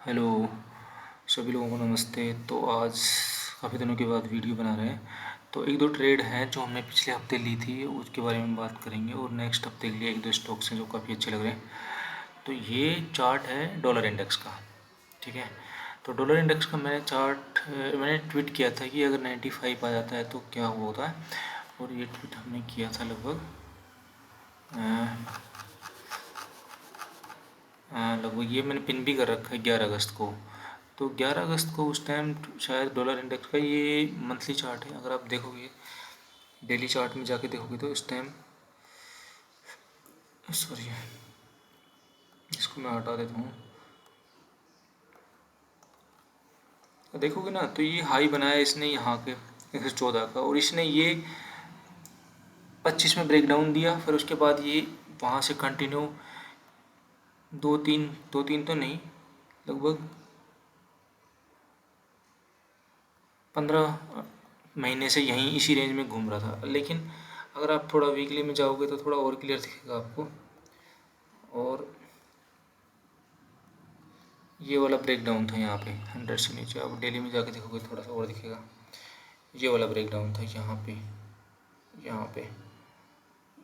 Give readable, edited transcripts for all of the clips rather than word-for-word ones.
Hello, सभी लोगों को नमस्ते। तो आज काफ़ी दिनों के बाद वीडियो बना रहे हैं। तो एक दो ट्रेड हैं जो हमने पिछले हफ्ते ली थी, उसके बारे में बात करेंगे। और नेक्स्ट हफ्ते के लिए एक दो स्टॉक्स हैं जो काफ़ी अच्छे लग रहे हैं। तो ये चार्ट है डॉलर इंडेक्स का, ठीक है। तो डॉलर इंडेक्स का मैंने ट्वीट किया था कि अगर 95 आ जाता है तो क्या हुआ होता है। और ये ट्वीट हमने किया था लगभग ये मैंने पिन भी कर रखा है 11 अगस्त को। तो 11 अगस्त को उस टाइम शायद डॉलर इंडेक्स का ये मंथली चार्ट है, अगर आप देखोगे डेली चार्ट में जाके देखोगे तो इस टाइम, सॉरी इसको मैं हटा देता हूँ। तो देखोगे ना, तो ये हाई बनाया इसने यहाँ के 114 का, और इसने ये 25 में ब्रेकडाउन दिया। फिर उसके बाद ये वहाँ से कंटिन्यू दो तीन तो नहीं, लगभग 15 महीने से यहीं इसी रेंज में घूम रहा था। लेकिन अगर आप थोड़ा वीकली में जाओगे तो थोड़ा और क्लियर दिखेगा आपको। और ये वाला ब्रेक डाउन था यहाँ पे 100 से नीचे, अब डेली में जाके देखोगे थोड़ा सा और दिखेगा। ये वाला ब्रेक डाउन था यहाँ पे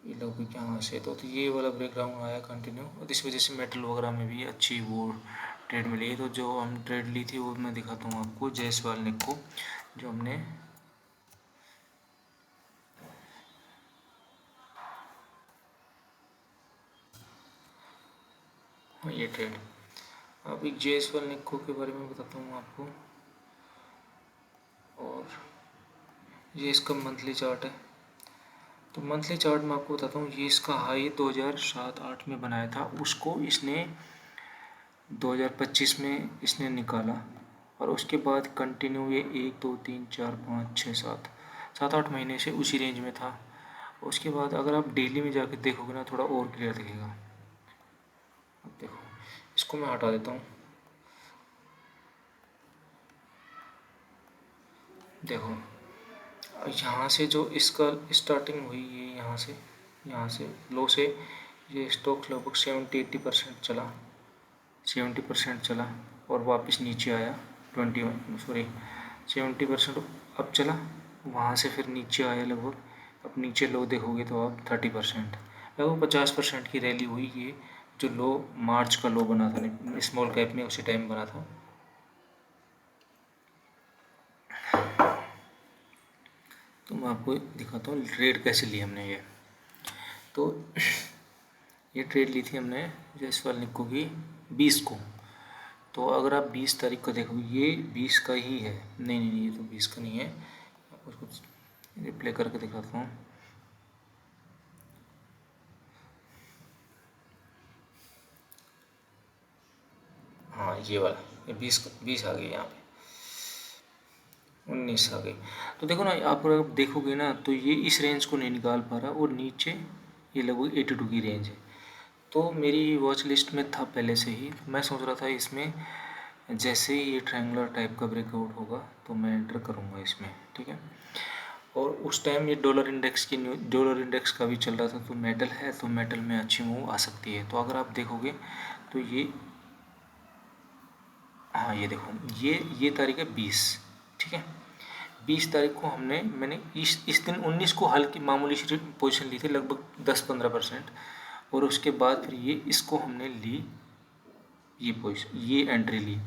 ये लोग यहाँ से तो ये वाला ब्रेक डाउन आया कंटिन्यू, और इस वजह से मेटल वगैरह में भी अच्छी वो ट्रेड मिली। तो जो हम ट्रेड ली थी वो मैं दिखाता हूँ आपको, जायसवाल निक्को, जो हमने ये ट्रेड। अब एक जायसवाल निक्को के बारे में बताता हूँ आपको। और ये इसका मंथली चार्ट है। तो मंथली चार्ट में आपको बताता हूँ, ये इसका हाई 2007-8 में बनाया था, उसको इसने 2025 में इसने निकाला। और उसके बाद कंटिन्यू ये 1 2 3 4 5 6 7 7 8 महीने से उसी रेंज में था। उसके बाद अगर आप डेली में जाके देखोगे ना, थोड़ा और क्लियर दिखेगा। अब देखो, इसको मैं हटा देता हूँ। देखो, यहाँ से जो इसका स्टार्टिंग हुई, ये यहाँ से लो से ये स्टॉक लगभग 70-80% चला, 70% चला और वापस नीचे आया। 70% अब चला, वहाँ से फिर नीचे आया लगभग। अब नीचे लो देखोगे तो आप 30%, लगभग 50% की रैली हुई। ये जो लो मार्च का लो बना था स्मॉल कैप में, उसी टाइम बना था। तो मैं आपको दिखाता हूँ ट्रेड कैसे ली हमने ये। तो ये ट्रेड ली थी हमने जायसवाल निक्को की 20 को। तो अगर आप 20 तारीख को देखो, ये 20 का ही है। नहीं नहीं नहीं, ये तो 20 का नहीं है। उसको रिप्ले करके दिखाता हूँ। हाँ, ये वाला, ये 20 आ गई, यहाँ पे 19 आ गई। तो देखो ना, आप अगर देखोगे ना तो ये इस रेंज को नहीं निकाल पा रहा, और नीचे ये लगभग 82 की रेंज है। तो मेरी वॉच लिस्ट में था पहले से ही। मैं सोच रहा था इसमें जैसे ही ये ट्रायंगुलर टाइप का ब्रेकआउट होगा तो मैं एंटर करूँगा इसमें, ठीक है। और उस टाइम ये डॉलर इंडेक्स का भी चल रहा था। तो मेटल है, तो मेटल में अच्छी मूव आ सकती है। तो अगर आप देखोगे तो ये, हाँ ये देखो, ये तारीख है 20, ठीक है। 20 तारीख को मैंने इस दिन 19 को हल्की मामूली सी पोजीशन ली थी, लगभग 10-15%। और उसके बाद फिर ये इसको हमने ली, ये पोजीशन, ये एंट्री ली,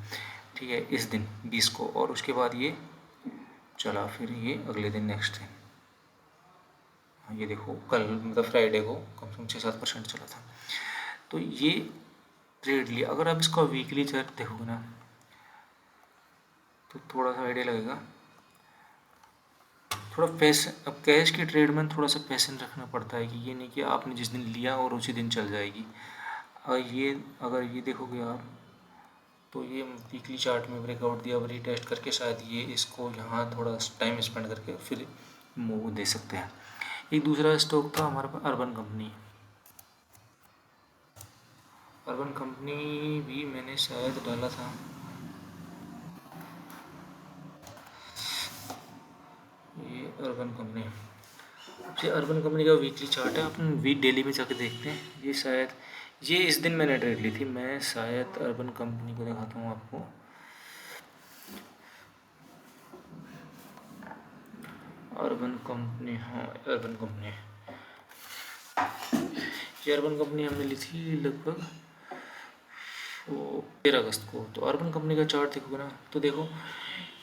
ठीक है, इस दिन 20 को। और उसके बाद ये चला, फिर ये अगले दिन नेक्स्ट दिन, हाँ ये देखो, कल मतलब फ्राइडे को कम से कम 6-7% चला था। तो ये ट्रेड लिया। अगर आप इसका वीकली चार्ट देखोगे ना तो थोड़ा सा आइडिया लगेगा। थोड़ा पैसे, अब कैश की ट्रेड में थोड़ा सा पैसेंस रखना पड़ता है, कि ये नहीं कि आपने जिस दिन लिया और उसी दिन चल जाएगी। अगर ये देखोगे आप, तो ये वीकली चार्ट में ब्रेकआउट दिया, अब रीटेस्ट करके शायद ये इसको यहाँ थोड़ा टाइम स्पेंड करके फिर मूव दे सकते हैं। एक दूसरा स्टॉक था हमारे पास, अर्बन कंपनी। अर्बन कंपनी भी मैंने शायद डाला था, ये अर्बन कंपनी। ये अर्बन कंपनी का वीकली चार्ट है, अपन वीक डेली में जाके देखते हैं। ये शायद ये इस दिन मैंने ट्रेड ली थी। मैं शायद अर्बन कंपनी को दिखाता हूँ आपको। अर्बन कंपनी, हाँ अर्बन कंपनी, ये अर्बन कंपनी हमने ली थी लगभग 13 अगस्त को। तो अर्बन कंपनी का चार्ट देखोगे ना, तो देखो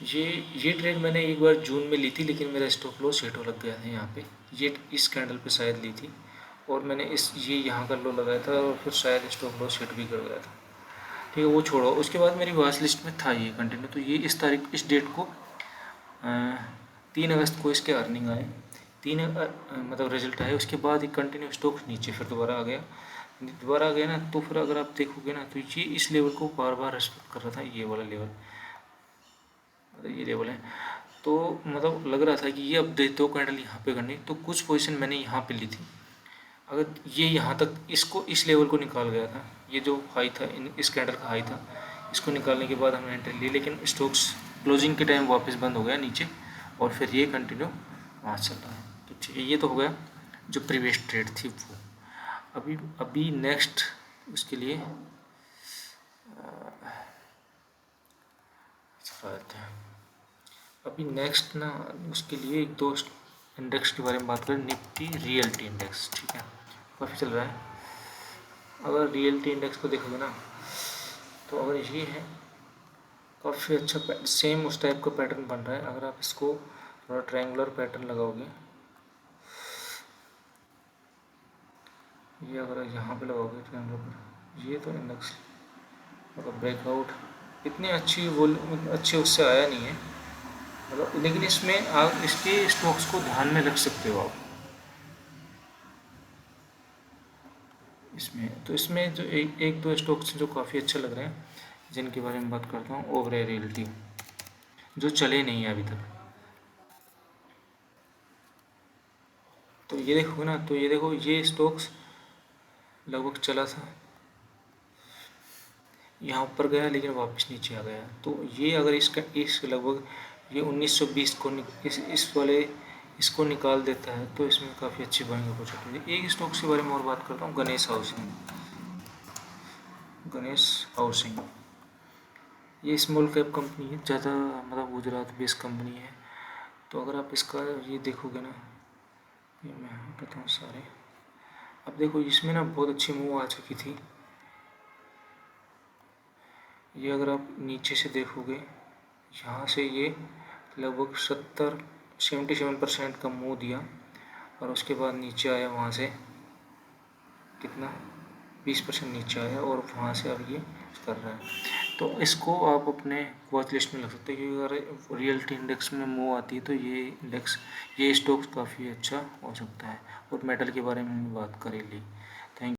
ये ट्रेड मैंने एक बार जून में ली थी, लेकिन मेरा स्टॉप लॉस हिट लग गया था यहाँ पे। ये इस कैंडल पे शायद ली थी, और मैंने ये यहाँ का लो लगाया था, और फिर शायद स्टॉप लॉस हिट भी कर गया था। ठीक है, वो छोड़ो। उसके बाद मेरी वॉच लिस्ट में था ये कंटिन्यू। तो ये इस तारीख, इस डेट को 3 अगस्त को इसके अर्निंग आए, मतलब रिजल्ट आए। उसके बाद एक कंटिन्यू स्टॉक नीचे फिर दोबारा आ गया ना। तो फिर अगर आप देखोगे ना, तो ये इस लेवल को बार बार रेस्पेक्ट कर रहा था, ये वाला लेवल, मतलब ये लेवल है। तो मतलब लग रहा था कि ये अब दो कैंडल यहाँ पे करनी। तो कुछ पोजीशन मैंने यहाँ पे ली थी। अगर ये यहाँ तक इसको, इस लेवल को निकाल गया था, ये जो हाई था, इस कैंडल का हाई था, इसको निकालने के बाद हमने एंट्री ली। लेकिन स्टॉक्स क्लोजिंग के टाइम वापस बंद हो गया नीचे, और फिर ये कंटिन्यू वहाँ चल रहा है। तो ठीक है, ये तो हो गया जो प्रीवियस ट्रेड थी वो। अभी नेक्स्ट उसके लिए अभी नेक्स्ट ना, उसके लिए एक दो इंडेक्स के बारे में बात करें। निफ्टी रियल्टी इंडेक्स, ठीक है, काफ़ी चल रहा है। अगर रियल्टी इंडेक्स को देखोगे ना, तो अगर ये है काफ़ी अच्छा, सेम उस टाइप का पैटर्न बन रहा है। अगर आप इसको थोड़ा ट्रायंगुलर पैटर्न लगाओगे, ये अगर यहाँ पे लगाओगे ट्रायंगुलर पर, ये तो इंडेक्स मतलब ब्रेकआउट इतनी अच्छी उससे आया नहीं है मतलब। लेकिन इसमें आप इसके स्टॉक्स को ध्यान में रख सकते हो आप इसमें। तो इसमें जो एक दो स्टॉक्स जो काफ़ी अच्छे लग रहे हैं, जिनके बारे में बात करता हूँ। ओबेरॉय रियल्टी, जो चले नहीं है अभी तक। तो ये देखो ना, तो ये देखो, ये स्टॉक्स लगभग चला था, यहाँ ऊपर गया, लेकिन वापस नीचे आ गया। तो ये अगर इस लगभग ये 1920 को इस वाले इसको निकाल देता है, तो इसमें काफ़ी अच्छी बाइंग अपॉर्चुनिटी है। एक स्टॉक के बारे में और बात करता हूँ, गणेश हाउसिंग। ये स्मॉल कैप कंपनी है, ज़्यादा मतलब गुजरात बेस्ड कंपनी है। तो अगर आप इसका ये देखोगे ना, ये मैं बताऊँ सारे, अब देखो इसमें ना बहुत अच्छी मूव आ चुकी थी। ये अगर आप नीचे से देखोगे, यहाँ से ये लगभग 77% का मूव दिया, और उसके बाद नीचे आया, वहाँ से कितना 20% नीचे आया, और वहाँ से अब ये कर रहा है। तो इसको आप अपने वॉच लिस्ट में रख सकते हैं, क्योंकि अगर रियल्टी इंडेक्स में मूव आती है, तो ये स्टॉक्स काफ़ी अच्छा हो सकता है। और मेटल के बारे में बात कर ही ली। थैंक